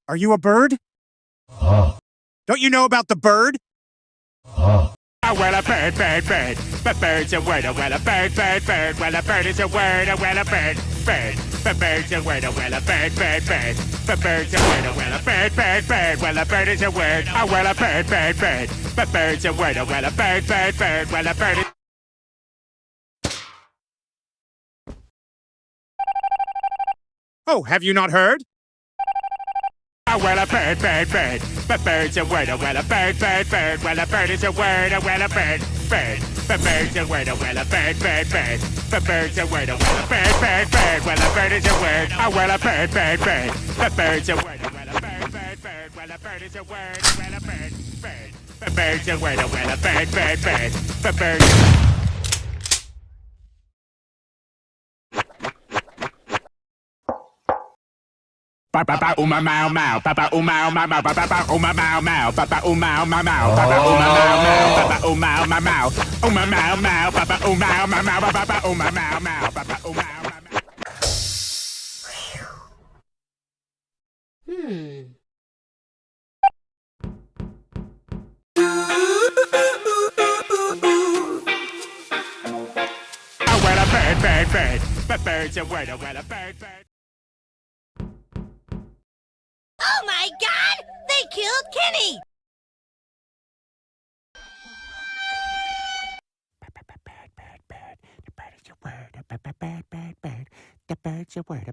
Are you a bird? Don't you know about the bird? Oh, well, a bird, bird, bird. But bird's a word, oh, well, a bird, bird, bird. Well, a bird is a word, oh, well, a bird, bird. But bird's a word, oh, well, a bird, bird, bird. But bird's a word, oh, well, a bird, bird, bird. Well, a bird is a word, oh, well, a bird, bird, bird. But bird's a word, oh, well, a bird, bird, bird. Well, a bird is... Oh, have you not heard? Oh, well, a bird, bird, bird. But bird's a word, oh, well, a bird, bird, bird. Well, a bird is a word, oh, well, a bird, bird. But bird's a word, oh, well, a bird, bird, bird. But bird's a word, oh, well, a bird, bird, bird. Well, a bird is a word, oh, well, a bird, bird, bird. But bird's a word, oh, well, a bird, bird, bird. Well, a bird is a word, oh, well, a bird, bird. But bird's a word, oh, well, a bird, bird, bird. But bird's... Papa uma mau mau, papa uma mau mau, papa uma mau mau, papa uma mau mau, papa uma mau mau, papa uma mau mau, uma mau mau, papa uma mau mau, papa uma mau mau, papa uma mau mau. Oh, well, a bird, bird, bird, but bird's a word, oh, well, a bird, bird. Oh my God! They killed Kenny! Bird, bird, bird. The bird is a word. Bird, bird, bird, bird. The bird's a word.